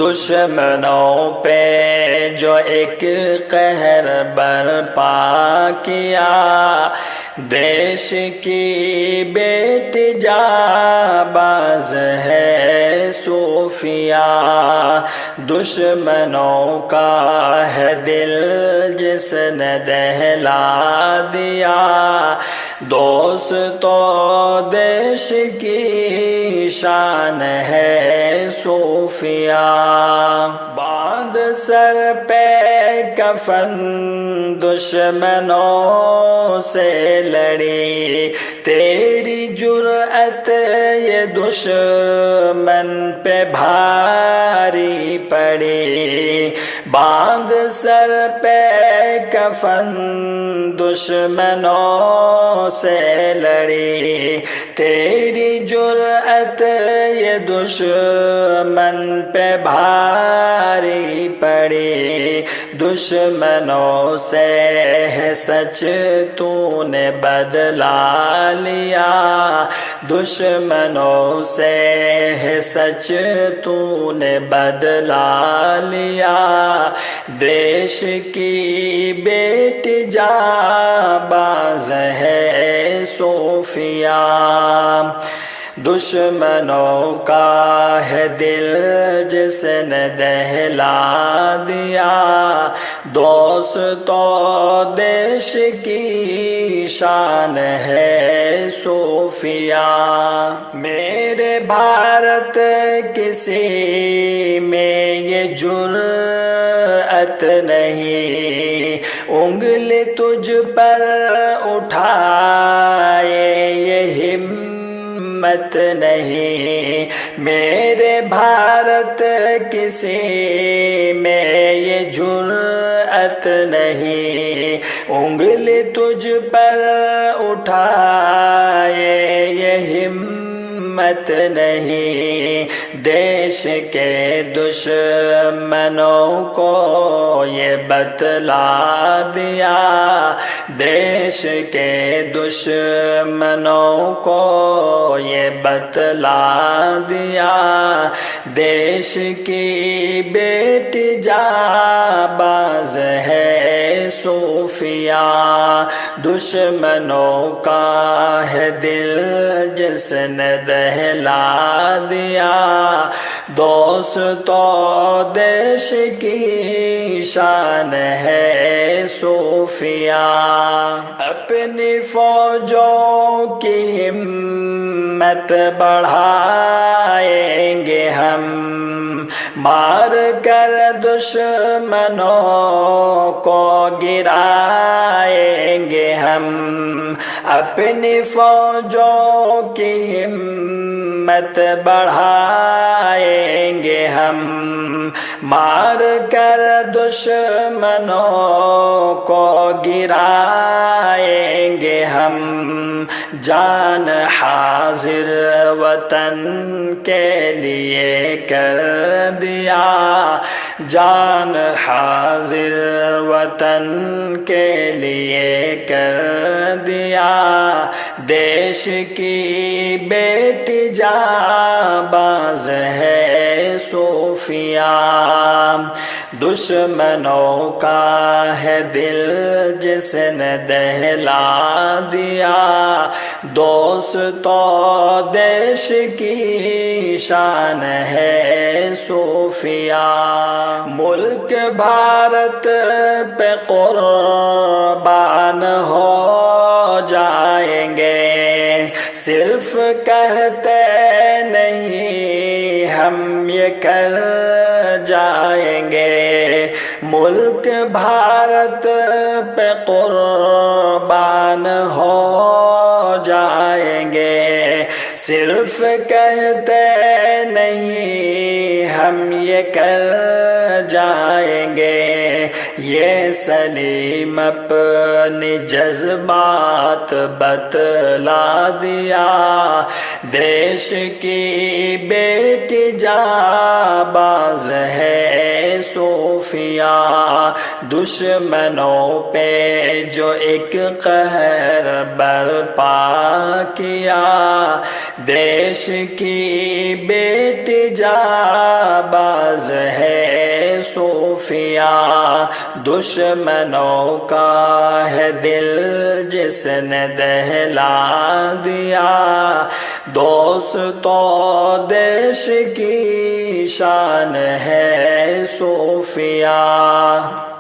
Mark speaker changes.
Speaker 1: دشمنوں پہ جو ایک قہر برپا کیا، دیش کی بیٹی جانباز ہے صوفیہ، دشمنوں کا ہے دل جس نے دہلا دیا، دوست و دیش کی شان ہے صوفیہ، باندھ سر پہ کفن دشمنوں سے لڑی، تیری جرأت یہ دشمن پہ بھاری پڑی، باندھ سر پہ کفن دشمنوں سے لڑی، تیری جرأت یہ دشمن پہ بھاری پڑی، دشمنوں سے ہے سچ تو نے بدلا لیا، دشمنوں سے ہے سچ تو نے بدلا لیا، دیش کی بیٹی جانباز ہے صوفیہ، دشمنوں کا ہے دل جس نے دہلا دیا، دوست و دیش کی شان ہے صوفیہ، میرے بھارت کسی میں یہ جرأت نہیں، انگلی تجھ پر اٹھائے یہ ہمت نہیں، میرے بھارت کسی میں یہ جرأت نہیں، انگلی تجھ پر اٹھائے یہ ہمت نہیں، دیش کے دشمنوں کو یہ بتلا دیا، دیش کے دشمنوں کو یہ بتلا دیا، دیش کی بیٹی جانباز ہے صوفیہ، دشمنوں کا ہے دل جس نے دہلا دیا، دوست و دیش کی شان ہے صوفیہ، اپنی فوجوں کی ہمت بڑھائیں گے ہم، مار کر دشمنوں کو گرائیں گے ہم، اپنی فوجوں کی ہمت بڑھائیں گے ہم، مار کر دشمنوں کو گرائیں گے ہم، جان حاضر وطن کے لیے کر دیا، جان حاضر وطن کے لیے کر دیا، دیش کی بیٹی جانباز ہے صوفیہ، دشمنوں کا ہے دل جس نے دہلا دیا، دوست و دیش کی شان ہے صوفیہ، ملک بھارت پہ قربان ہو جائیں گے، صرف کہتے نہیں ہم یہ کر جائیں گے، ملک بھارت پہ قربان ہو جائیں گے، صرف کہتے نہیں ہم یہ کر جائیں گے، یہ سلیم اپنی جذبات بتلا دیا، دیش کی بیٹی جانباز ہے صوفیہ، دشمنوں پہ جو ایک قہر برپا کیا، دیش کی بیٹی جانباز ہے صوفیہ، دشمنوں کا ہے دل جس نے دہلا دیا، دوستو دیش کی شان ہے صوفیہ۔